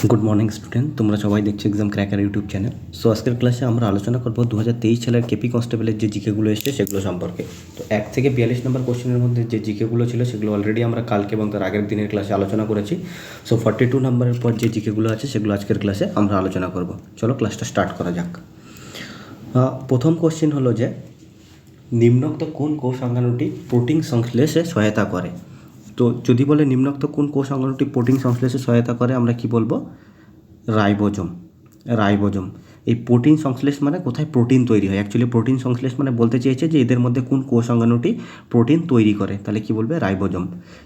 Good morning student, তোমরা সবাই দেখছো exam cracker YouTube channel. So আজকের ক্লাসে আমরা আলোচনা করবো 2023 সালের কেপি কনস্টেবলের যে জিকেগুলো এসেছে সেগুলো সম্পর্কে। তো 1 থেকে 42 নম্বর কোশ্চেনের মধ্যে যে জিকেগুলো ছিল সেগুলো অলরেডি আমরা কালকে এবং তার আগের দিনের ক্লাসে আলোচনা করেছি। সো 42 নম্বরের পর যে জিকেগুলো আছে সেগুলো আজকের ক্লাসে আমরা আলোচনা করব। চলো ক্লাসটা স্টার্ট করা যাক। প্রথম কোশ্চেন হলো যে নিম্নোক্ত কোন কোষ অঙ্গাণুটি প্রোটিন সংশ্লেষে সহায়তা করে? তো যদি বলে নিম্নোক্ত কোন কোষ অঙ্গাণুটি প্রোটিন সংশ্লেষে সহায়তা করে, আমরা কি বলবো? রাইবোজোম। এই প্রোটিন সংশ্লেষ মানে কোথায় প্রোটিন তৈরি হয়। অ্যাকচুয়ালি প্রোটিন সংশ্লেষ মানে বলতে চেয়েছে যে এদের মধ্যে কোন কোষ অঙ্গাণুটি প্রোটিন তৈরি করে, তাহলে কি বলবে? রাইবোজোম।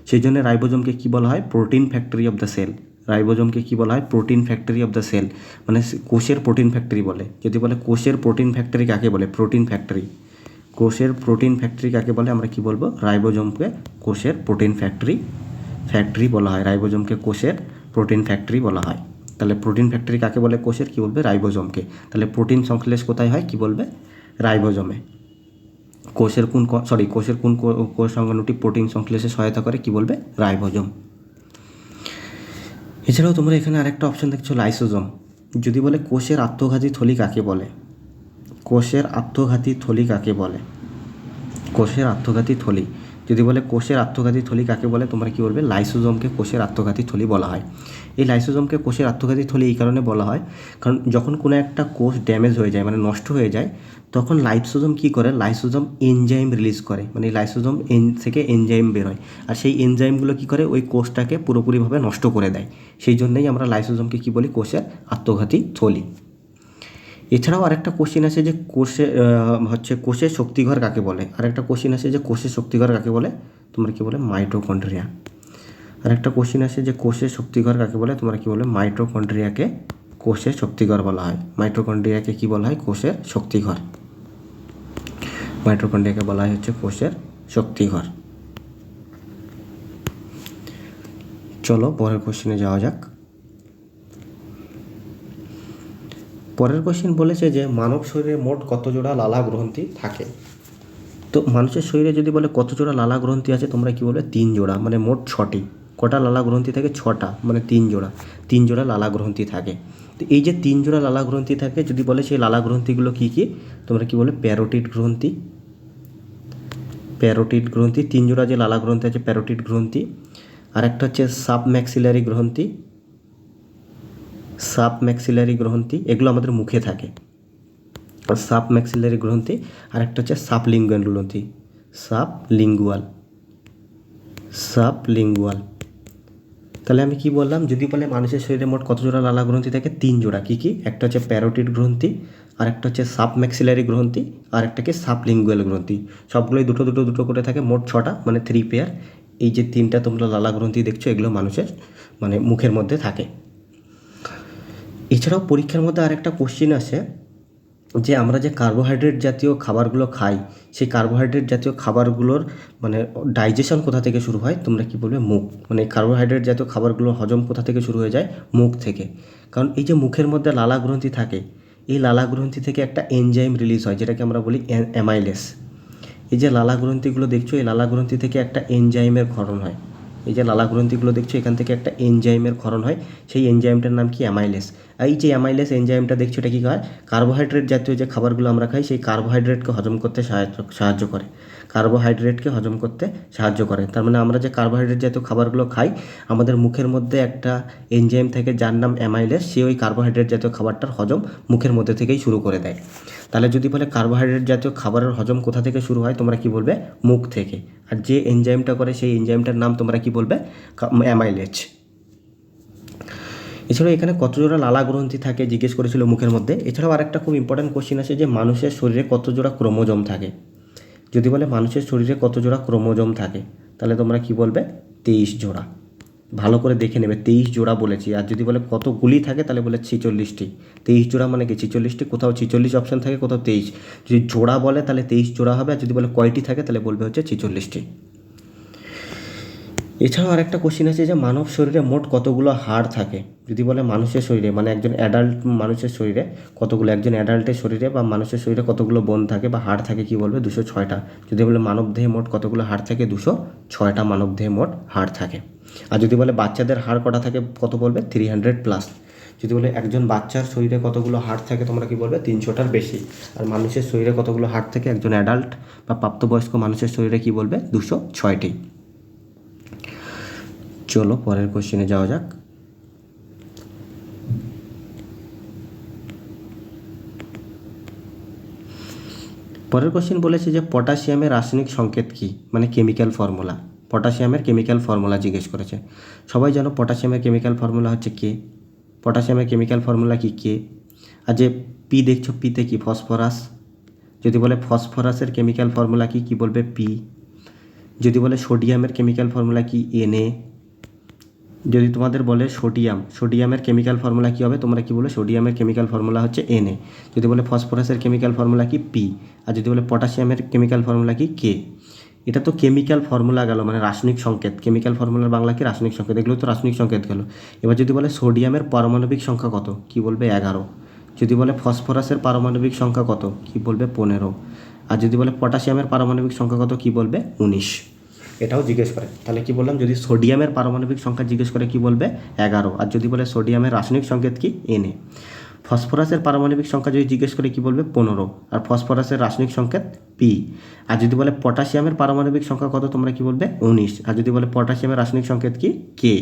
সেই জন্য রাইবোজোমকে কী বলা হয়? Protein factory of the cell. রাইবোজোমকে কী বলা হয়? Protein factory of the cell, মানে কোষের প্রোটিন ফ্যাক্টরি বলে। যদি বলে কোষের প্রোটিন ফ্যাক্টরি কাকে বলে? Protein factory. কোষের প্রোটিন ফ্যাক্টরি কাকে বলে? আমরা কি বলবো? রাইবোজোমকে কোষের প্রোটিন ফ্যাক্টরি বলা হয়। রাইবোজোমকে কোষের প্রোটিন ফ্যাক্টরি বলা হয়। তাহলে প্রোটিন ফ্যাক্টরি কাকে বলে? কোষের। কি বলবে? রাইবোজোমকে। তাহলে প্রোটিন সংশ্লেষ কোথায় হয়? কি বলবে? রাইবোজোমে। কোষের কোন কোষ অঙ্গাণুটি প্রোটিন সংশ্লেষে সহায়তা করে? কি বলবে? রাইবোজোম। এছাড়াও তোমরা এখানে আরেকটা অপশন দেখছো, লাইসোজোম। যদি বলে কোষের আত্মঘাতী থলি কাকে বলে? কোষের আত্মঘাতী থলি কাকে বলে? কোষের আত্মঘাতী থলি। যদি বলে কোষের আত্মঘাতী থলি কাকে বলে, তোমরা কি বলবে? লাইসোজোমকে কোষের আত্মঘাতী থলি বলা হয়। এই লাইসোজোমকে কোষের আত্মঘাতী থলি এই কারণে বলা হয়, কারণ যখন কোনো একটা কোষ ড্যামেজ হয়ে যায়, মানে নষ্ট হয়ে যায়, তখন লাইসোজোম কী করে? লাইসোজোম এনজাইম রিলিজ করে, মানে লাইসোজোম থেকে এনজাইম বেরোয়। আর সেই এনজাইমগুলো কী করে? ওই কোষটাকে পুরোপুরিভাবে নষ্ট করে দেয়। সেই জন্যই আমরা লাইসোজোমকে কী বলি? কোষের আত্মঘাতী থলি। এছাড়াও আরেকটা কোশ্চেন আছে যে কোষের শক্তিঘর কাকে বলে? আরেকটা কোশ্চেন আছে যে কোষের শক্তিঘর কাকে বলে? তোমরা কি বলে? মাইটোকন্ড্রিয়া। আরেকটা কোশ্চেন আছে যে কোষের শক্তিঘর কাকে বলে? তোমরা কি বলে? মাইটোকন্ড্রিয়াকে কোষের শক্তিঘর বলা হয়। মাইটোকন্ড্রিয়াকে কি বলা হয়? কোষের শক্তিঘর। মাইটোকন্ড্রিয়াকে বলা হয় হচ্ছে কোষের শক্তিঘর। চলো পরের কোশ্চেনে যাওয়া যাক। পরের কোশ্চেন বলেছে যে মানব শরীরে মোট কত জোড়া লালা গ্রন্থি থাকে? তো মানুষের শরীরে যদি বলে কত জোড়া লালা গ্রন্থি আছে, তোমরা কি বলবে? 3 জোড়া, মানে মোট 6টি। কটা লালা গ্রন্থি থাকে? 6টা, মানে 3 জোড়া লালা গ্রন্থি থাকে। তো এই যে 3 জোড়া লালা গ্রন্থি থাকে, যদি বলে সেই লালা গ্রন্থিগুলো কী কী, তোমরা কি বলে? প্যারোটিড গ্রন্থি। 3 জোড়া যে লালা গ্রন্থি আছে, প্যারোটিড গ্রন্থি। আর একটা হচ্ছে সাবম্যাক্সিলারি গ্রন্থি। এগুলো আমাদের মুখে থাকে। সাবম্যাক্সিলারি গ্রন্থি। আর একটা হচ্ছে সাবলিঙ্গুয়াল গ্রন্থি। সাবলিঙ্গুয়াল। তাহলে আমি কি বললাম? যদি বলে মানুষের শরীরে মোট কত জোড়া লালা গ্রন্থি থাকে? 3 জোড়া। কী কী? একটা হচ্ছে প্যারোটিড গ্রন্থি, আর একটা হচ্ছে সাবম্যাক্সিলারি গ্রন্থি, আর একটা কি? সাবলিঙ্গুয়াল গ্রন্থি। সবগুলোই দুটো করে থাকে, মোট 6টা, মানে 3 পেয়ার। এই যে 3টা তোমরা লালা গ্রন্থি দেখছো, এগুলো মানুষের মানে মুখের মধ্যে থাকে। এছাড়াও পরীক্ষার মধ্যে আরেকটা কোশ্চিন আসে যে আমরা যে কার্বোহাইড্রেট জাতীয় খাবারগুলো খাই, সেই কার্বোহাইড্রেট জাতীয় খাবারগুলোর মানে ডাইজেশন কোথা থেকে শুরু হয়? তোমরা কি বলবে? মুখ। মানে কার্বোহাইড্রেট জাতীয় খাবারগুলো হজম কোথা থেকে শুরু হয়ে যায়? মুখ থেকে। কারণ এই যে মুখের মধ্যে লালা গ্রন্থি থাকে, এই লালা গ্রন্থি থেকে একটা এনজাইম রিলিজ হয়, যেটাকে আমরা বলি অ্যামাইলেস। এই যে লালা গ্রন্থিগুলো দেখছো, এই লালা গ্রন্থি থেকে একটা এনজাইমের ক্ষরণ হয়। এই যে লালা গ্রন্থিগুলো দেখছো, এখান থেকে একটা এনজাইমের ক্ষরণ হয়। সেই এনজাইমটার নাম কি? অ্যামাইলেস। এই যে অ্যামাইলেস এনজাইমটা দেখছো, এটা কী হয়? কার্বোহাইড্রেট জাতীয় যে খাবারগুলো আমরা খাই, সেই কার্বোহাইড্রেটকে হজম করতে সাহায্য করে। তার মানে আমরা যে কার্বোহাইড্রেট জাতীয় খাবারগুলো খাই, আমাদের মুখের মধ্যে একটা এনজাইম থাকে যার নাম অ্যামাইলেস। সে ওই কার্বোহাইড্রেট জাতীয় খাবারটার হজম মুখের মধ্যে থেকেই শুরু করে দেয়। তাহলে যদি বলে কার্বোহাইড্রেট জাতীয় খাবারের হজম কোথা থেকে শুরু হয়, তোমরা কি বলবে? মুখ থেকে। আর যে এনজাইমটা করে, সেই এনজাইমটার নাম তোমরা কি বলবে? অ্যামাইলেজ। এছাড়াও এখানে কত জোড়া লালা গ্রন্থি থাকে জিজ্ঞেস করেছিল মুখের মধ্যে। এছাড়াও আরেকটা খুব ইম্পর্ট্যান্ট কোশ্চেন আছে যে মানুষের শরীরে কত জোড়া ক্রোমোজোম থাকে? যদি বলে মানুষের শরীরে কত জোড়া ক্রোমোজোম থাকে, তাহলে তোমরা কি বলবে? 23 জোড়া। ভালো করে দেখে নেবে, 23 জোড়া বলেছি। আর যদি বলে কতগুলি থাকে, তাহলে বলে 46টি। 23 জোড়া মানে কি? 46টি। কোথাও 46 অপশান থাকে, কোথাও 23। যদি জোড়া বলে তাহলে 23 জোড়া হবে, আর যদি বলে কয়টি থাকে তাহলে বলবে হচ্ছে 46টি। এছাড়াও আরেকটা কোশ্চেন আছে যে মানব শরীরে মোট কতগুলো হাড় থাকে? যদি বলে মানুষের শরীরে, মানে একজন অ্যাডাল্ট মানুষের শরীরে কতগুলো, একজন অ্যাডাল্টের শরীরে বা মানুষের শরীরে কতগুলো বোন থাকে বা হাড় থাকে, কি বলবে? 206টা। যদি বলে মানব দেহে মোট কতগুলো হাড় থাকে? 206টা মানব দেহে মোট হাড় থাকে। আর যদি বলে বাচ্চাদের হাড় কটা থাকে কত বলবে 300+। যদি বলে একজন বাচ্চার শরীরে কতগুলো হাড় থাকে তোমরা কি বলবে 300টার বেশি। আর মানুষের শরীরে কতগুলো হাড় থাকে একজন অ্যাডাল্ট বা প্রাপ্তবয়স্ক মানুষের শরীরে কি বলবে 206টি। চলো পরের কোশ্চেনে যাওয়া যাক। পরের কোশ্চেন বলেছে যে পটাশিয়ামের রাসায়নিক সংকেত কী, মানে কেমিক্যাল ফর্মুলা। পটাশিয়ামের কেমিক্যাল ফর্মুলা জিজ্ঞেস করেছে। সবাই জানো পটাশিয়ামের কেমিক্যাল ফর্মুলা হচ্ছে কে। পটাশিয়ামের কেমিক্যাল ফর্মুলা কি কে। আর যে পি দেখছো পিতে কি ফসফরাস। যদি বলে ফসফরাসের কেমিক্যাল ফর্মুলা কি, কি বলবে পি। যদি বলে সোডিয়ামের কেমিক্যাল ফর্মুলা কি Na। যদি তোমাদের বলে সোডিয়ামের কেমিক্যাল ফর্মুলা কী হবে তোমরা কি বলে সোডিয়ামের কেমিক্যাল ফর্মুলা হচ্ছে Na। যদি বলে ফসফরাসের কেমিক্যাল ফর্মুলা কি পি। আর যদি বলে পটাশিয়ামের কেমিক্যাল ফর্মুলা কি কে। এটা তো কেমিক্যাল ফর্মুলা গেল, মানে রাসায়নিক সংকেত। কেমিক্যাল ফর্মুলার বাংলা কি রাসায়নিক সংকেত, এগুলো তো রাসায়নিক সংকেত গেল। এবার যদি বলে সোডিয়ামের পারমাণবিক সংখ্যা কত, কি বলবে 11। যদি বলে ফসফরাসের পারমাণবিক সংখ্যা কত, কি বলবে 15। আর যদি বলে পটাশিয়ামের পারমাণবিক সংখ্যা কত, কি বলবে 19। এটাও জিজ্ঞেস করে। তাহলে কি বললাম, যদি সোডিয়ামের পারমাণবিক সংখ্যা জিজ্ঞেস করে কি বলবে 11। আর যদি বলে সোডিয়ামের রাসায়নিক সংকেত কি Na। ফসফরাসের পারমাণবিক সংখ্যা যদি জিজ্ঞেস করে কি বলবে 15। আর ফসফরাসের রাসায়নিক সংকেত পি। আর যদি বলে পটাশিয়ামের পারমাণবিক সংখ্যা কত তোমরা কি বলবে 19। আর যদি বলে পটাশিয়ামের রাসায়নিক সংকেত কি কে।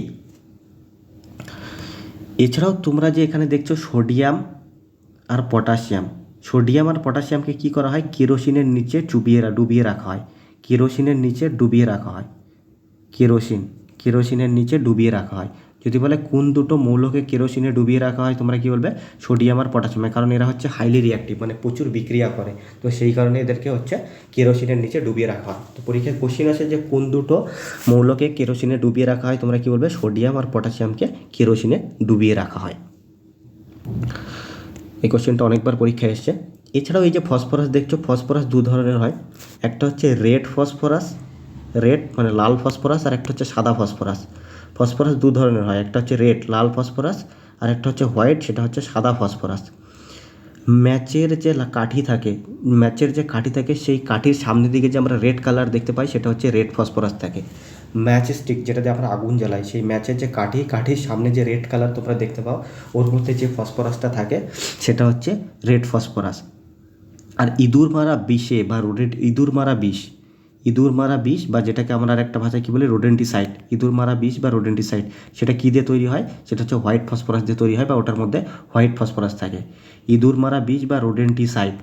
এছাড়াও তোমরা যে এখানে দেখছো সোডিয়াম আর পটাশিয়ামকে কি করা হয়, কেরোসিনের নিচে ডুবিয়ে রাখা হয়। কেরোসিনের নিচে ডুবিয়ে রাখা হয়। কেরোসিনের নিচে ডুবিয়ে রাখা হয়। যদি বলে কোন দুটো মৌলকে কেরোসিনে ডুবিয়ে রাখা হয় তোমরা কি বলবে সোডিয়াম আর পটাশিয়াম। কারণ এরা হচ্ছে হাইলি রিঅ্যাক্টিভ, মানে প্রচুর বিক্রিয়া করে, তো সেই কারণে এদেরকে হচ্ছে কেরোসিনের নিচে ডুবিয়ে রাখা হয়। তো পরীক্ষায় কোশ্চেন আসে যে কোন দুটো মৌলকে কেরোসিনে ডুবিয়ে রাখা হয় তোমরা কি বলবে সোডিয়াম আর পটাশিয়ামকে কেরোসিনে ডুবিয়ে রাখা হয়। এই কোশ্চেনটা অনেকবার পরীক্ষায় এসছে। এছাড়াও এই যে ফসফরাস দেখছো, ফসফরাস দু ধরনের হয়। একটা হচ্ছে রেড ফসফরাস, রেড মানে লাল ফসফরাস, আর একটা হচ্ছে সাদা ফসফরাস। ফসফরাস দু ধরনের হয়, একটা হচ্ছে রেড লাল ফসফরাস, আর একটা হচ্ছে হোয়াইট, সেটা হচ্ছে সাদা ফসফরাস। ম্যাচের যে কাঠি থাকে সেই কাঠির সামনের দিকে যে আমরা রেড কালার দেখতে পাই সেটা হচ্ছে রেড ফসফরাস থাকে। ম্যাচ স্টিক যেটাতে আমরা আগুন জ্বালাই, সেই ম্যাচের যে কাঠির সামনে যে রেড কালার তোমরা দেখতে পাও, ওর মধ্যে যে ফসফরাসটা থাকে সেটা হচ্ছে রেড ফসফরাস। আর ইঁদুর মারা বিষ বা যেটাকে আমরা আর একটা ভাষায় কী বলি রোডেন্টিসাইড, ইঁদুর মারা বিষ বা রোডেন্টিসাইড, সেটা কী দিয়ে তৈরি হয়, সেটা হচ্ছে হোয়াইট ফসফরাস দিয়ে তৈরি হয়, বা ওটার মধ্যে হোয়াইট ফসফরাস থাকে। ইঁদুর মারা বিষ বা রোডেন্টিসাইড।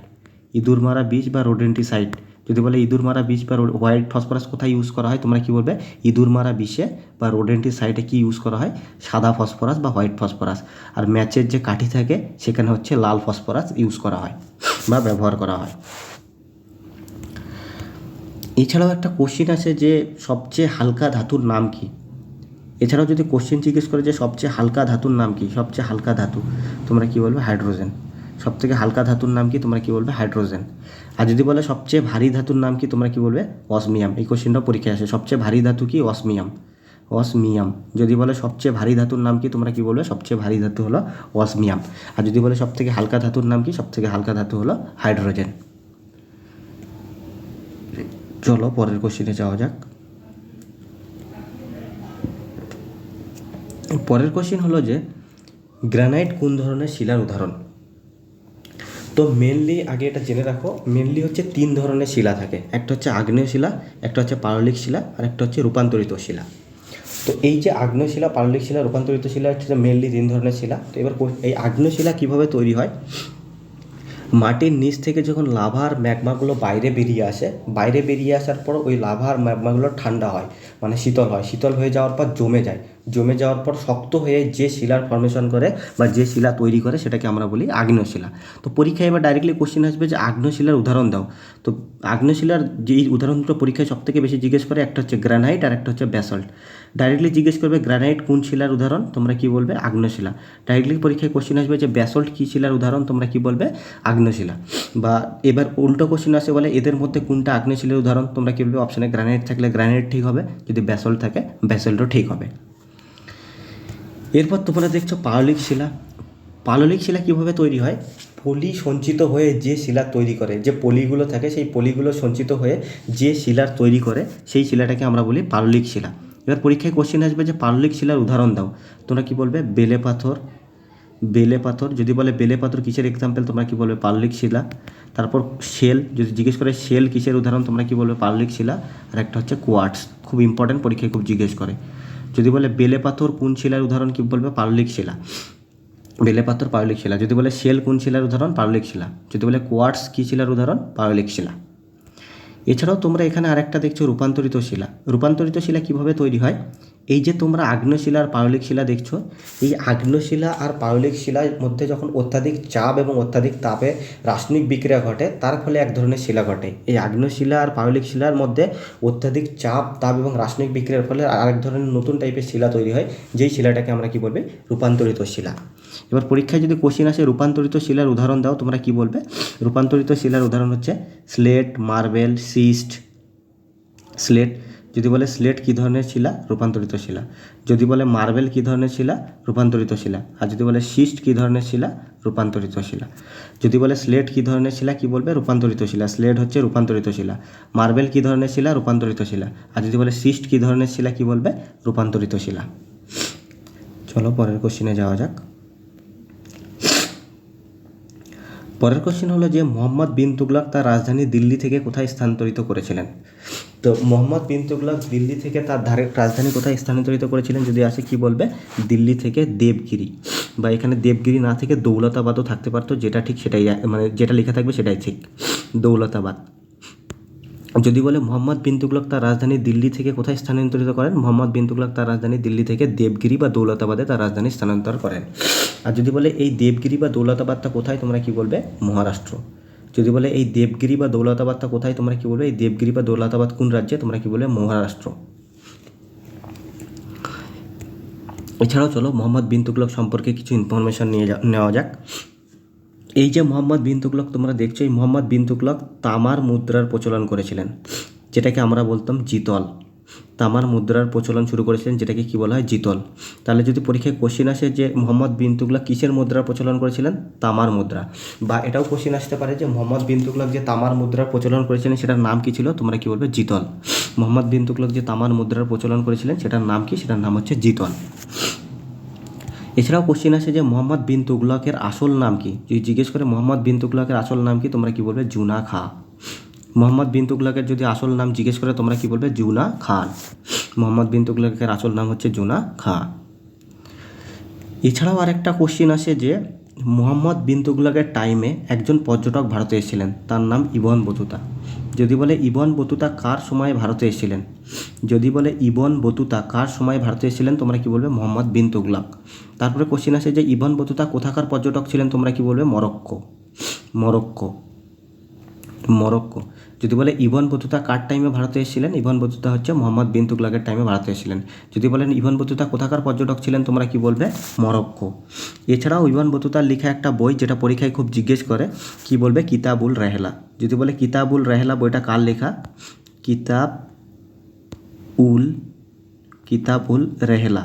যদি বলে ইঁদুর মারা বিষ বা হোয়াইট ফসফরাস কোথায় ইউজ করা হয় তোমরা কী বলবে ইঁদুর মারা বিষে বা রোডেন্টিসাইডে কি ইউজ করা হয় সাদা ফসফরাস বা হোয়াইট ফসফরাস। আর ম্যাচের যে কাঠি থাকে সেখানে হচ্ছে লাল ফসফরাস ইউজ করা হয় বা ব্যবহার করা হয়। এছাড়াও একটা কোশ্চেন আছে যে সবচেয়ে হালকা ধাতুর নাম কি। এছাড়াও যদি কোশ্চেন জিজ্ঞেস করে যে সবচেয়ে হালকা ধাতুর নাম কি, সবচেয়ে হালকা ধাতু তোমরা কি বলবে হাইড্রোজেন। সবথেকে হালকা ধাতুর নাম কি তোমরা কি বলবে হাইড্রোজেন। আর যদি বলে সবচেয়ে ভারী ধাতুর নাম কি তোমরা কি বলবে অসমিয়াম। এই কোশ্চেনটাও পরীক্ষায় আসে, সবচেয়ে ভারী ধাতু কি অসমিয়াম। যদি বলে সবচেয়ে ভারী ধাতুর নাম কি তোমরা কি বলবে সবচেয়ে ভারী ধাতু হলো অসমিয়াম। আর যদি বলে সবথেকে হালকা ধাতুর নাম কি, সবথেকে হালকা ধাতু হলো হাইড্রোজেন। চলো পরের কোশ্চেনে যাওয়া যাক। পরের কোশ্চেন হলো যে গ্রানাইট কোন ধরনের শিলার উদাহরণ। তো মেনলি আগে এটা জেনে রাখো, মেনলি হচ্ছে 3 ধরনের শিলা থাকে। একটা হচ্ছে আগ্নেয় শিলা, একটা হচ্ছে পাললিক শিলা, আর একটা হচ্ছে রূপান্তরিত শিলা। তো এই যে আগ্নেয় শিলা, পাললিক শিলা, রূপান্তরিত শিলা হচ্ছে মেনলি 3 ধরনের শিলা। তো এবার এই আগ্নেয় শিলা কীভাবে তৈরি হয়, মাটির নিচ থেকে যখন লাভার ম্যাগমাগুলো বাইরে বেরিয়ে আসার পর ওই লাভার ম্যাগমাগুলো ঠান্ডা হয়, মানে শীতল হয়ে যাওয়ার পর জমে যাওয়ার পর শক্ত হয়ে যে শিলার ফর্মেশন করে বা যে শিলা তৈরি করে সেটাকে আমরা বলি আগ্নেয় শিলা। তো পরীক্ষায় এবার ডাইরেক্টলি কোশ্চেন আসবে যে আগ্নেয় শিলার উদাহরণ দাও। তো আগ্নেয় শিলার যেই উদাহরণ দুটো পরীক্ষায় সবথেকে বেশি জিজ্ঞেস করে, একটা হচ্ছে গ্রানাইট আর একটা হচ্ছে ব্যাসল্ট। ডাইরেক্টলি জিজ্ঞেস করবে গ্রানাইট কোন শিলার উদাহরণ, তোমরা কি বলবে আগ্নেয় শিলা। ডাইরেক্টলি পরীক্ষায় কোশ্চেন আসবে যে ব্যাসল্ট কী শিলার উদাহরণ, তোমরা কি বলবে আগ্নেয় শিলা। বা এবার উল্টো কোশ্চেন আসে বলে এদের মধ্যে কোনটা আগ্নেয় শিলার উদাহরণ, তোমরা কি বলবে অপশানে গ্রানাইট থাকলে গ্রানাইট ঠিক হবে, যদি ব্যাসল্ট থাকে ব্যাসল্টও ঠিক হবে। এরপর তোমরা দেখছো পাললিক শিলা কীভাবে তৈরি হয়, পলি সঞ্চিত হয়ে যে শিলা তৈরি করে, যে পলিগুলো থাকে সেই পলিগুলো সঞ্চিত হয়ে যে শিলার তৈরি করে সেই শিলাটাকে আমরা বলি পাললিক শিলা। এবার পরীক্ষায় কোশ্চেন আসবে যে পাললিক শিলার উদাহরণ দাও, তোমরা কি বলবে? বেলে পাথর। বেলে পাথর, যদি বলে বেলে পাথর কিসের এক্সাম্পল, তোমরা কি বলবে? পাললিক শিলা। তারপর শেল, যদি জিজ্ঞেস করে শেল কিসের উদাহরণ, তোমরা কি বলবে? পাললিক শিলা। আর একটা হচ্ছে কোয়ার্টস, খুব ইম্পর্টেন্ট, পরীক্ষায় খুব জিজ্ঞেস করে। যদি বলে বেলে পাথর কোন শিলার উদাহরণ, কি বলবে? পাললিক শিলা। বেলে পাথর পাললিক শিলা। যদি বলে শেল কোন শিলার উদাহরণ, পাললিক শিলা। যদি বলে কোয়ার্টস কী শিলার উদাহরণ, পাললিক শিলা। এছাড়াও তোমরা এখানে আরেকটা দেখছো রূপান্তরিত শিলা। রূপান্তরিত শিলা কিভাবে তৈরি হয়? এই যে তোমরা আগ্নেয়শিলা আর পাললিক শিলা দেখছো, এই আগ্নেয়শিলা আর পাললিক শিলার মধ্যে যখন অত্যাধিক চাপ এবং অত্যাধিক তাপে রাসায়নিক বিক্রিয়া ঘটে, তার ফলে এক ধরনের শিলা ঘটে। এই আগ্নেয়শিলা আর পাললিক শিলার মধ্যে অত্যাধিক চাপ, তাপ এবং রাসায়নিক বিক্রিয়ার ফলে আরেক ধরনের নতুন টাইপের শিলা তৈরি হয়, যেই শিলাটাকে আমরা কি বলবে? রূপান্তরিত শিলা। এবার পরীক্ষায় যদি কোশ্চেন আসে রূপান্তরিত শিলার উদাহরণ দাও, তোমরা কি বলবে? রূপান্তরিত শিলার উদাহরণ হচ্ছে স্লেট, মার্বেল, সিস্ট। স্লেট, যদি বলে স্লেট কী ধরনের শিলা? রূপান্তরিত শিলা। যদি বলে মার্বেল কী ধরনের শিলা? রূপান্তরিত শিলা। আর যদি বলে সিস্ট কী ধরনের শিলা? রূপান্তরিত শিলা। যদি বলে স্লেট কী ধরনের শিলা, কি বলবে? রূপান্তরিত শিলা। স্লেট হচ্ছে রূপান্তরিত শিলা। মার্বেল কী ধরনের শিলা? রূপান্তরিত শিলা। আর যদি বলে সিস্ট কী ধরনের শিলা, কি বলবে? রূপান্তরিত শিলা। চলো পরের কোশ্চেনে যাওয়া যাক। পরের কোশ্চেন হলো যে মোহাম্মদ বিন তুগলক তার রাজধানী দিল্লি থেকে কোথায় স্থানান্তরিত করেছিলেন? তো মোহাম্মদ বিন তুগলক দিল্লি থেকে তার রাজধানী কোথায় স্থানান্তরিত করেছিলেন যদি আসে, কি বলবে? দিল্লি থেকে দেবগিরি, বা এখানে দেবগিরি না থেকে দৌলতাবাদও থাকতে পারতো, যেটা ঠিক সেটাই, মানে যেটা লেখা থাকবে সেটাই ঠিক, দৌলতাবাদ। যদি বলে মোহাম্মদ বিন তুগলক তার রাজধানী দিল্লি থেকে কোথায় স্থানান্তরিত করেন, মোহাম্মদ বিন তুগলক তার রাজধানী দিল্লি থেকে দেবগিরি বা দৌলতাবাদে তার রাজধানী স্থানান্তর করেন। আর যদি বলে এই দেবগিরি বা দৌলতাবাদটা কোথায়, তোমরা কি বলবে? মহারাষ্ট্র। যদি বলে এই দেবগিরি বা দৌলতাবাদটা কোথায়, তোমরা কি বলবে? এই দেবগিরি বা দৌলতাবাদ কোন রাজ্যে, তোমরা কি বলবে? মহারাষ্ট্র। এছাড়াও চলো মোহাম্মদ বিন তুগলক সম্পর্কে কিছু ইনফরমেশন নেওয়া যাক। এই যে মোহাম্মদ বিন তুগলক তোমরা দেখছো, এই মোহাম্মদ বিন তুগলক তামার মুদ্রার প্রচলন করেছিলেন, যেটাকে আমরা বলতাম জিতল। তামার মুদ্রার প্রচলন শুরু করেছিলেন, যেটাকে কি বলা হয়? জিতল। তাহলে যদি পরীক্ষায় কোশ্চেন আসে যে মোহাম্মদ বিন তুগলক কিসের মুদ্রার প্রচলন করেছিলেন? তামার মুদ্রা। বা এটাও কোশ্চেন আসতে পারে যে মোহাম্মদ বিন তুগলক যে তামার মুদ্রার প্রচলন করেছিলেন সেটার নাম কি ছিল, তোমরা কি বলবে? জিতল। মোহাম্মদ বিন তুগলক যে তামার মুদ্রার প্রচলন করেছিলেন সেটার নাম কি? সেটার নাম হচ্ছে জিতল। এছাড়াও কোশ্চেন আসে যে মোহাম্মদ বিন তুগলকের আসল নাম কি? যদি জিজ্ঞেস করে মোহাম্মদ বিন তুগলকের আসল নাম কি, তোমরা কি বলবে? জুনা খাঁ। মোহাম্মদ বিন তুগলকের যদি আসল নাম জিজ্ঞেস করে, তোমরা কি বলবে? জুনা খান। মোহাম্মদ বিন তুগলকের আসল নাম হচ্ছে জুনা খাঁ। এছাড়াও আরেকটা কোশ্চেন আসে যে মোহাম্মদ বিন তুগলকের টাইমে একজন পর্যটক ভারতে এসেছিলেন, তার নাম ইবন বতুতা। যদি বলে ইবন বতুতা কার সময় ভারতে এসেছিলেন, যদি বলে ইবন বতুতা কার সময় ভারতে এসেছিলেন, তোমরা কি বলবে? মোহাম্মদ বিন তুগলক। তারপরে কোশ্চেন আসে যে ইবন বতুতা কোথাকার পর্যটক ছিলেন, তোমরা কি বলবে? মরক্কো। মরক্কো। মরক্কো। যদি বলে ইবন বতুতা কার টাইমে ভারতে এসেছিলেন, ইবন বতুতা হচ্ছে মোহাম্মদ বিন তুগলকের টাইমে ভারতে এসেছিলেন। যদি বলেন ইবন বতুতা কোথাকার পর্যটক ছিলেন, তোমরা কি বলবে? মরক্কো। এছাড়াও ইবন বতুতার লেখা একটা বই যেটা পরীক্ষায় খুব জিজ্ঞেস করে, কি বলবে? কিতাবুল রেহলা। যদি বলে কিতাবুল রেহলা বইটা কার লেখা? কিতাবুল রেহলা।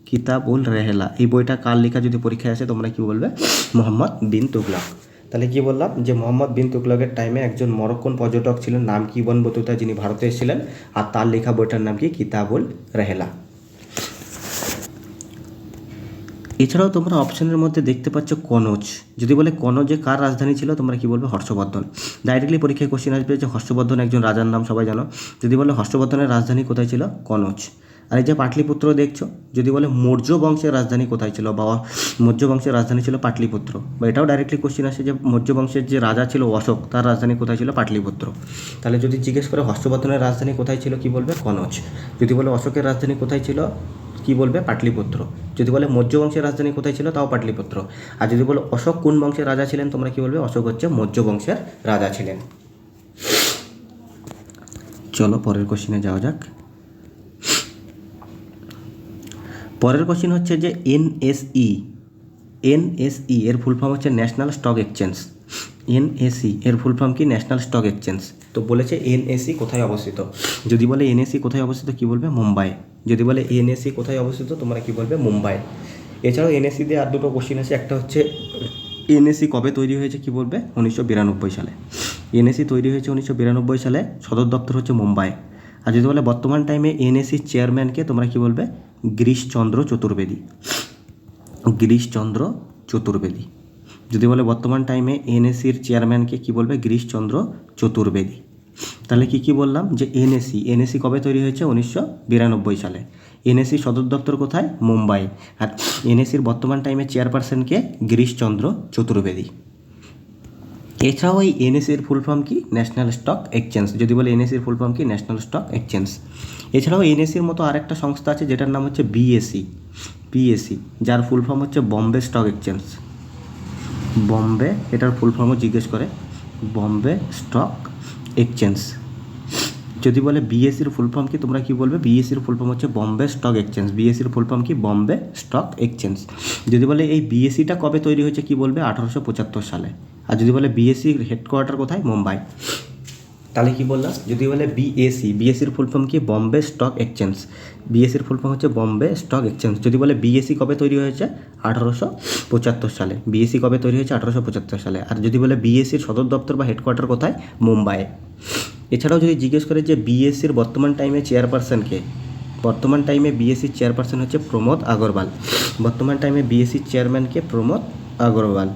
কিতাবুল রেহলা এই বইটা কার লেখা যদি পরীক্ষায় আসে, তোমরা কি বলবে? মোহাম্মদ বিন তুগলক। তাহলে কি বললাম যে মোহাম্মদ বিন তুগলকের টাইমে একজন মরক্কন পর্যটক ছিলেন, নাম কি? ইবন বতুতা, যিনি ভারতে এসেছিলেন, আর তার লেখা বইটার নাম কি? কিতাবুল রেহলা। এছাড়াও তোমরা অপশনের মধ্যে দেখতে পাচ্ছ কনৌজ। যদি বলে কনৌজে কার রাজধানী ছিল, তোমরা কি বলবে? হর্ষবর্ধন। ডাইরেক্টলি পরীক্ষায় কোশ্চেন আসবে যে হর্ষবর্ধন একজন রাজার নাম, সবাই জানো। যদি বলে হর্ষবর্ধনের রাজধানী কোথায় ছিল? কনৌজ। আর এই যে পাটলিপুত্র দেখছো, যদি বলে মৌর্য বংশের রাজধানী কোথায় ছিল, বা মৌর্য বংশের রাজধানী ছিল পাটলিপুত্র। বা এটাও ডাইরেক্টলি কোশ্চেন আসে যে মৌর্য বংশের যে রাজা ছিল অশোক, তার রাজধানী কোথায় ছিল? পাটলিপুত্র। তাহলে যদি জিজ্ঞেস করে হর্ষবর্ধনের রাজধানী কোথায় ছিল, কি বলবে? কনৌজ। যদি বলে অশোকের রাজধানী কোথায় ছিল, কি বলবে? পাটলিপুত্র। যদি বলে মৌর্য বংশের রাজধানী কোথায় ছিল, তাও পাটলিপুত্র। আর যদি বলে অশোক কোন বংশের রাজা ছিলেন, তোমরা কি বলবে? অশোক হচ্ছে মৌর্য বংশের রাজা ছিলেন। চলো পরের কোশ্চেনে যাওয়া যাক। পরের কোশ্চেন হচ্ছে যে এনএসই এর ফুল ফর্ম হচ্ছে ন্যাশনাল স্টক এক্সচেঞ্জ। এনএসই এর ফুল ফর্ম কি? National stock exchange. তো বলেছে এনএসই কোথায় অবস্থিত। যদি বলে এনএসই কোথায় অবস্থিত, কি বলবে? মুম্বাই। যদি বলে এনএসই কোথায় অবস্থিত, তোমরা কি বলবে? মুম্বাই। এছাড়াও এনএসি দিয়ে আর দুটো কোশ্চেন আছে। একটা হচ্ছে এনএসি কবে তৈরি হয়েছে, কি বলবে? 1992 সালে। এনএসি তৈরি হয়েছে 1992 সালে, সদর দপ্তর হচ্ছে মুম্বাই। আর যদি বলে বর্তমান টাইমে এনএসির চেয়ারম্যানকে তোমরা কি বলবে? গিরিশচন্দ্র চতুর্বেদী। গিরিশচন্দ্র চতুর্বেদী। যদি বলে বর্তমান টাইমে এনএসির চেয়ারম্যানকে কি বলবে? গিরিশচন্দ্র চতুর্বেদী। তাহলে কি বললাম যে এনএসি কবে তৈরি হয়েছে? 1992 সালে। এনএসি সদর দপ্তর কোথায়? মুম্বাই। আর এনএসির বর্তমান টাইমে চেয়ারপারসনকে গিরিশচন্দ্র চতুর্বেদী। এছাড়াও এই এনএসির ফুল ফর্ম কি? National stock exchange. যদি বলে এনএসির ফুল ফর্ম কি? National stock exchange. এছাড়াও এনএসির মতো আরেকটা সংস্থা আছে যেটার নাম হচ্ছে বিএসি, যার ফুল ফর্ম হচ্ছে বম্বে স্টক এক্সচেঞ্জ। বম্বে, এটার ফুল ফর্মও জিজ্ঞেস করে, বম্বে স্টক এক্সচেঞ্জ। যদি বলে বিএসির ফুল ফর্ম কি? তোমরা কি বলবে? বিএসির ফুল ফর্ম হচ্ছে বম্বে স্টক এক্সচেঞ্জ। বিএসির ফুল ফর্ম কি? Bombay stock exchange. যদি বলে এই বিএসিটা কবে তৈরি হয়েছে কি বলবে? 1875 সালে। আর যদি বলে বিএসির হেডকোয়ার্টার কোথায়? মুম্বাই। তাহলে কি বললাম? যদি বলে বিএসির ফুল ফর্ম কি? Bombay stock exchange. বিএসির ফুল ফর্ম হচ্ছে বম্বে স্টক এক্সচেঞ্জ। যদি বলে বিএসি কবে তৈরি হয়েছে? 1875 সালে। বিএসি কবে তৈরি হয়েছে? 1875 সালে। আর যদি বলে বিএসির সদর দপ্তর বা হেডকোয়ার্টার কোথায়? মুম্বাই। এছাড়াও যদি জিজ্ঞেস করে যে বিএসসির বর্তমান টাইমে চেয়ারপারসনকে, বর্তমান টাইমে বিএসসির চেয়ারপারসন হচ্ছে প্রমোদ আগরওয়াল। বর্তমান টাইমে বিএসসির চেয়ারম্যানকে প্রমোদ আগরওয়াল।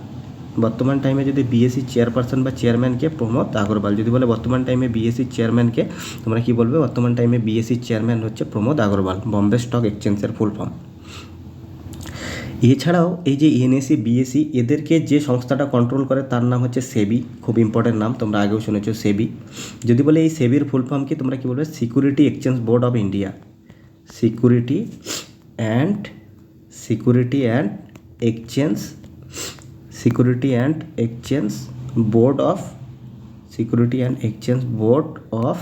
বর্তমান টাইমে যদি বিএসসির চেয়ারপারসন বা চেয়ারম্যানকে প্রমোদ আগরওয়াল। যদি বলে বর্তমান টাইমে বিএসসির চেয়ারম্যানকে, তোমরা কি বলবে? বর্তমান টাইমে বিএসসির চেয়ারম্যান হচ্ছে প্রমোদ আগরওয়াল। বম্বে স্টক এক্সচেঞ্জের ফুল ফর্ম। এছাড়াও এই যে এনএসি বিএসসি, এদেরকে যে সংস্থাটা কন্ট্রোল করে তার নাম হচ্ছে সেবি। খুব ইম্পর্টেন্ট নাম, তোমরা আগেও শুনেছো সেবি। যদি বলে এই সেবির ফুল ফর্ম কি? তোমরা কি বলবে? Security exchange board of India. Security and exchange board of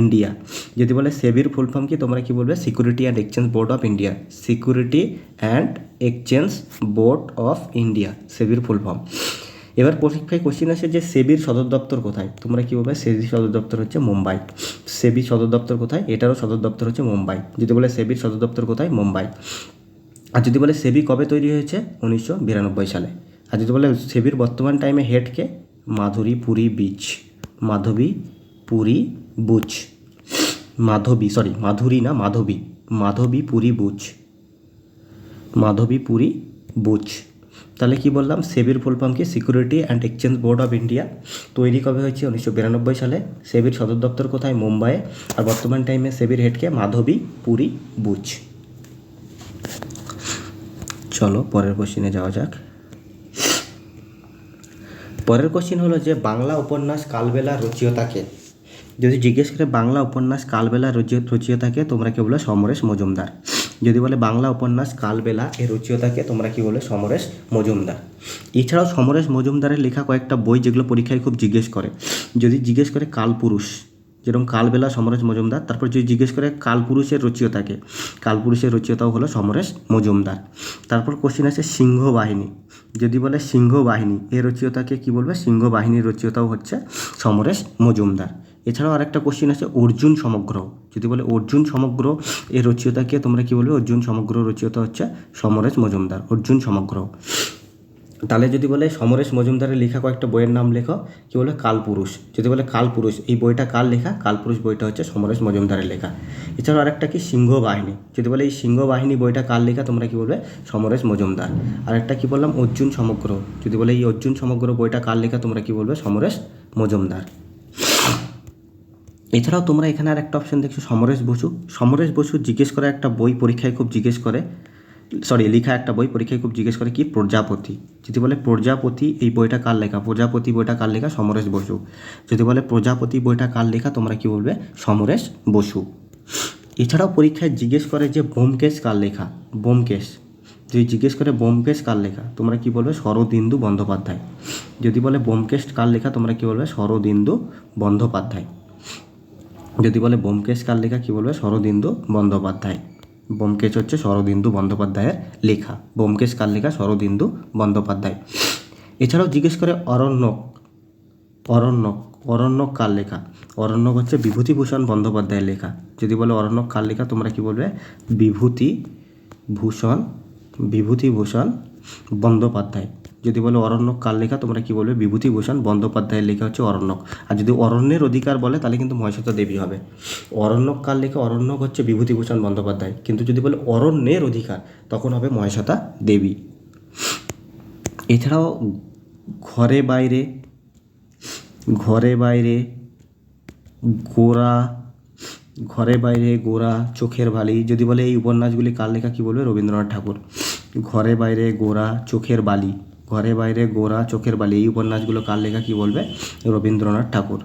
India. যদি বলে সেবির ফুল ফর্ম কি? তোমরা কি বলবে? Security and exchange board of India. Security and exchange board of India, সেবির ফুল ফর্ম। এবার পরীক্ষায় কোশ্চিন আসে যে সেবির সদর দপ্তর কোথায়? তোমরা কি বলবে? সেবির সদর দপ্তর হচ্ছে মুম্বাই। সেবির সদর দপ্তর কোথায়? এটারও সদর দপ্তর হচ্ছে মুম্বাই। যদি বলে সেবির সদর দপ্তর কোথায়? মুম্বাই। আর যদি বলে সেবি কবে তৈরি হয়েছে? 1992 সালে। আর যদি বলে সেবির বর্তমান টাইমে হেডকে? মাধবী পুরী বুচ। তাহলে কি বললাম? সেবির ফুল ফর্ম কি? Security and exchange board of India. তৈরি কবে হয়েছে? 1992 সালে। সেবির সদর দপ্তর কোথায়? মুম্বাই। আর বর্তমান টাইমে সেবির হেডকে? মাধবী পুরী বুচ। চলো পরের কোশ্চিনে যাওয়া যাক। পরের কোশ্চিন হলো যে বাংলা উপন্যাস কালবেলা রচয়িতাকে। যদি জিজ্ঞেস করে বাংলা উপন্যাস কালবেলা রচয়িতাকে, তোমরা কি বলে? সমরেশ মজুমদার। যদি বলে বাংলা উপন্যাস কালবেলা এর রচয়িতাকে, তোমরা কি বলে? সমরেশ মজুমদার। এছাড়াও সমরেশ মজুমদারের লেখা কয়েকটা বই যেগুলো পরীক্ষায় খুব জিজ্ঞেস করে। যদি জিজ্ঞেস করে কালপুরুষ, যেরকম কালবেলা সমরেশ মজুমদার। তারপর যদি জিজ্ঞেস করে কালপুরুষের রচয়িতাকে, কালপুরুষের রচয়িতাও হলো সমরেশ মজুমদার। তারপর কোশ্চিন আছে সিংহবাহিনী। যদি বলে সিংহবাহিনী এর রচয়িতাকে কি বলবে? সিংহবাহিনীর রচয়িতাও হচ্ছে সমরেশ মজুমদার। এছাড়াও আরেকটা কোশ্চিন আছে অর্জুন সমগ্র। যদি বলে অর্জুন সমগ্র এর রচয়িতাকে, তোমরা কি বলবে? অর্জুন সমগ্র রচয়িতা হচ্ছে সমরেশ মজুমদার। অর্জুন সমগ্র। তাহলে যদি বলে সমরেশ মজুমদারের লেখা কয়েকটা বইয়ের নাম লেখো, কি বলে? কালপুরুষ। যদি বলে কালপুরুষ, এই বইটা কার লেখা? কালপুরুষ বইটা হচ্ছে সমরেশ মজুমদারের লেখা। এছাড়াও আরেকটা কি? সিংহবাহিনী। যদি বলে এই সিংহবাহিনী বইটা কার লেখা? তোমরা কি বলবে? সমরেশ মজুমদার। আরেকটা কি বললাম? অর্জুন সমগ্র। যদি বলে এই অর্জুন সমগ্র বইটা কার লেখা? তোমরা কি বলবে? সমরেশ মজুমদার। এছাড়াও তোমরা এখানে আর একটা অপশন দেখছো সমরেশ বসু। সমরেশ বসু জিজ্ঞেস করা একটা বই পরীক্ষায় খুব জিজ্ঞেস করে, লেখা একটা বই পরীক্ষায় খুব জিজ্ঞেস করে কি? প্রজাপতি। যদি বলে প্রজাপতি এই বইটা কার লেখা? প্রজাপতি বইটা কার লেখা? সমরেশ বসু। যদি বলে প্রজাপতি বইটা কার লেখা? তোমরা কি বলবে? সমরেশ বসু। এছাড়াও পরীক্ষায় জিজ্ঞেস করে যে ব্যোমকেশ কার লেখা? ব্যোমকেশ। যদি জিজ্ঞেস করে ব্যোমকেশ কার লেখা, তোমরা কি বলবে? শরদিন্দু বন্দ্যোপাধ্যায়। যদি বলে ব্যোমকেশ কার লেখা, তোমরা কি বলবে? শরদিন্দু বন্দ্যোপাধ্যায়। যদি বলে ব্যোমকেশ কার লেখা, কি বলবে? শরদিন্দু বন্দ্যোপাধ্যায়। ব্যোমকেশ হচ্ছে শরদিন্দু বন্দ্যোপাধ্যায়ের লেখা। ব্যোমকেশ কার লেখা? শরদিন্দু বন্দ্যোপাধ্যায়। এছাড়াও জিজ্ঞেস করে অরণ্যক কার লেখা? অরণ্যক হচ্ছে বিভূতিভূষণ বন্দ্যোপাধ্যায়ের লেখা। যদি বলে অরণ্যক কার লেখা, তোমরা কি বলবে? বিভূতিভূষণ বন্দ্যোপাধ্যায়। যদি বলে অরণ্যক কার লেখা তোমরা কি বলবে বিভূতিভূষণ বন্দ্যোপাধ্যায়ের লেখা হচ্ছে অরণ্যক। আর যদি অরণ্যের অধিকার বলে তাহলে কিন্তু মহেশ্বেতা দেবী হবে। অরণ্যক কার লেখা, অরণ্যক হচ্ছে বিভূতিভূষণ বন্দ্যোপাধ্যায়, কিন্তু যদি বলে অরণ্যের অধিকার তখন হবে মহেশ্বেতা দেবী। এছাড়াও ঘরে বাইরে, ঘরে বাইরে, গোরা, ঘরে বাইরে, গোরা, চোখের বালি, যদি বলে এই উপন্যাসগুলি কার লেখা কি বলবে রবীন্দ্রনাথ ঠাকুর। ঘরে বাইরে, গোরা, চোখের বালি, ঘরে বাইরে, গোরা, চোখের বালি, এই উপন্যাসগুলো কার লেখা কি বলবে রবীন্দ্রনাথ ঠাকুর।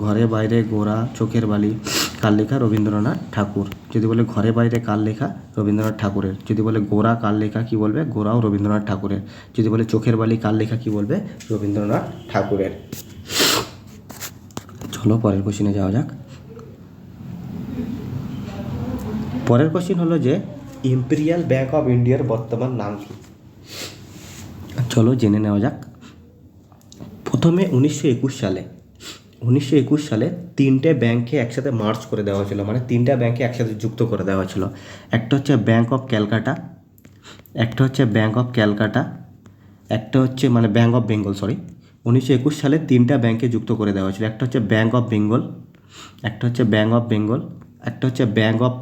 ঘরে বাইরে, গোরা, চোখের বালি কার লেখা রবীন্দ্রনাথ ঠাকুর। যদি বলে ঘরে বাইরে কার লেখা রবীন্দ্রনাথ ঠাকুরের। যদি বলে গোরা কার লেখা কি বলবে গোরাও রবীন্দ্রনাথ ঠাকুরের। যদি বলে চোখের বালি কার লেখা কি বলবে রবীন্দ্রনাথ ঠাকুরের। চলো পরের কোশ্চেনে যাওয়া যাক। পরের কোশ্চেন হলো যে ইম্পেরিয়াল ব্যাংক অফ ইন্ডিয়ার বর্তমান নাম কি। চলো জেনে নেওয়া যাক। প্রথমে 1921 সালে তিনটে ব্যাংককে একসাথে মার্জ করে দেওয়া হয়েছিল, মানে তিনটা ব্যাংকে একসাথে যুক্ত করে দেওয়া হয়েছিল। একটা হচ্ছে ব্যাংক অফ ক্যালকাটা, একটা হচ্ছে ব্যাংক অফ ক্যালকাটা, একটা হচ্ছে মানে ব্যাংক অফ বেঙ্গল, সরি। 1921 সালে তিনটা ব্যাংকে যুক্ত করে দেওয়া হয়েছিল। একটা হচ্ছে ব্যাংক অফ বেঙ্গল, একটা হচ্ছে ব্যাংক অফ বেঙ্গল, একটা হচ্ছে ব্যাংক অফ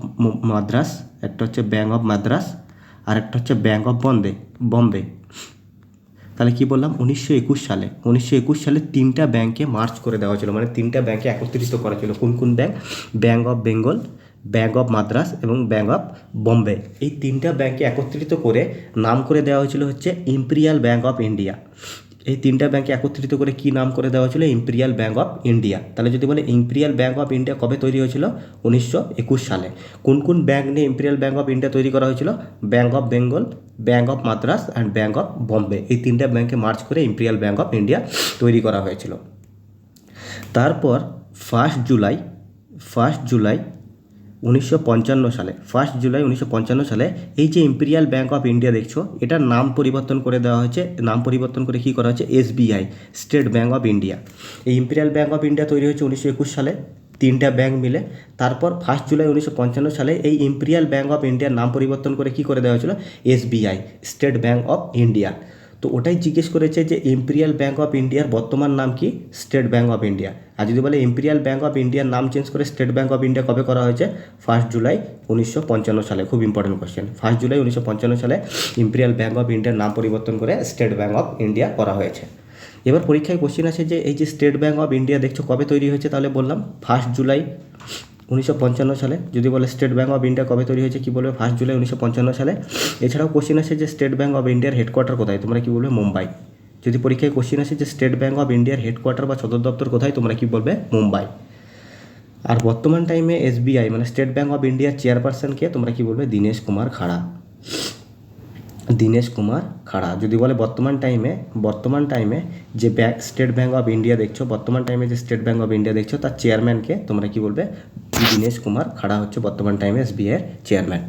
মাদ্রাস, একটা হচ্ছে ব্যাংক অফ মাদ্রাস, আর একটা হচ্ছে ব্যাংক অফ বম্বে। তাহলে কি বললাম 1921 সালে তিনটা ব্যাংকে মার্চ করে দেওয়া হয়েছিল, মানে তিনটা ব্যাংকে একত্রিত করা ছিল। কোন কোন bank? Bank of Bengal, bank of Madras এবং ব্যাংক অফ বম্বে। এই তিনটা ব্যাংকে একত্রিত করে নাম করে দেওয়া হয়েছিল হচ্ছে ইম্পেরিয়াল ব্যাংক অফ ইন্ডিয়া। এই তিনটা ব্যাংকে একত্রিত করে কি নাম করে দেওয়া হয়েছিল ইম্পেরিয়াল ব্যাংক অফ ইন্ডিয়া। তাহলে যদি বলে ইম্পেরিয়াল ব্যাংক অফ ইন্ডিয়া কবে তৈরি হয়েছিল 1921 সালে। কোন কোন ব্যাংক নিয়ে ইম্পেরিয়াল ব্যাংক অফ ইন্ডিয়া তৈরি করা হয়েছিল? Bank of Bengal, bank of Madras and bank of Bombay. এই তিনটা ব্যাংকে মার্চ করে ইম্পেরিয়াল ব্যাংক অফ ইন্ডিয়া তৈরি করা হয়েছিল। তারপর 1 জুলাই 1955 সালে এই যে ইম্পেরিয়াল ব্যাংক অফ ইন্ডিয়া দেখছো এটার নাম পরিবর্তন করে দেওয়া হয়েছে। নাম পরিবর্তন করে কী করা হয়েছে? SBI, state Bank of India. এই ইম্পেরিয়াল ব্যাংক অফ ইন্ডিয়া তৈরি হয়েছে 1921 সালে, তিনটা ব্যাংক মিলে। তারপর 1 জুলাই 1955 সালে এই ইম্পেরিয়াল ব্যাংক অফ ইন্ডিয়ার নাম পরিবর্তন করে কী করে দেওয়া হয়েছিল? SBI, state Bank of India. তো ওটাই জিজ্ঞেস করেছে যে ইম্পেরিয়াল ব্যাংক অফ ইন্ডিয়ার বর্তমান নাম কি? State Bank of India. আর যদি বলে ইম্পেরিয়াল ব্যাংক অফ ইন্ডিয়ার নাম চেঞ্জ করে স্টেট ব্যাংক অফ ইন্ডিয়া কবে করা হয়েছে? 1 জুলাই 1955 সালে। খুব ইম্পর্টেন্ট কোশ্চেন। 1 জুলাই 1955 সালে ইম্পেরিয়াল ব্যাংক অফ ইন্ডিয়ার নাম পরিবর্তন করে স্টেট ব্যাংক অফ ইন্ডিয়া করা হয়েছে। এবার পরীক্ষায় কোশ্চেন আছে যে এই যে স্টেট ব্যাংক অফ ইন্ডিয়া দেখছো কবে তৈরি হয়েছে? তাহলে বললাম 1 জুলাই 1955 সালে। যদি বলে স্টেট ব্যাংক অফ ইন্ডিয়া কবে তৈরি হয়েছে কি বলবে? 1 জুলাই 1955 সালে। এছাড়াও কোশ্চেন আছে যে স্টেট ব্যাংক অফ ইন্ডিয়ার হেডকোয়ার্টার কোথায়? তোমরা কি বলবে? মুম্বাই। যদি পরীক্ষায় কোশ্চেন আসে যে স্টেট ব্যাংক অফ ইন্ডিয়ার হেডকোয়ার্টার বা সদর দপ্তর কোথায়? তোমরা কি বলবে? মুম্বাই। আর বর্তমান টাইমে SBI মানে স্টেট ব্যাংক অফ ইন্ডিয়ার চেয়ারপারসনকে তোমরা কি বলবে? দীনেশ কুমার খাড়া। দীনেশ কুমার খাড়া। যদি বলে বর্তমান টাইমে যে স্টেট ব্যাংক অফ ইন্ডিয়া দেখছো, বর্তমান টাইমে যে স্টেট ব্যাংক অফ ইন্ডিয়া দেখছো তার চেয়ারম্যানকে তোমরা কি বলবে? দীনেশ কুমার খাড়া হচ্ছে বর্তমান টাইমে SBI এর চেয়ারম্যান।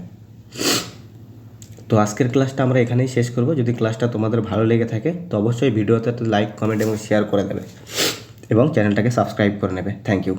তো আজকের ক্লাসটা আমরা এখানেই শেষ করব। যদি ক্লাসটা তোমাদের ভালো লেগে থাকে তো অবশ্যই ভিডিওতে লাইক, কমেন্ট এবং শেয়ার করে দেবে এবং চ্যানেলটাকে সাবস্ক্রাইব করে নেবে। Thank you.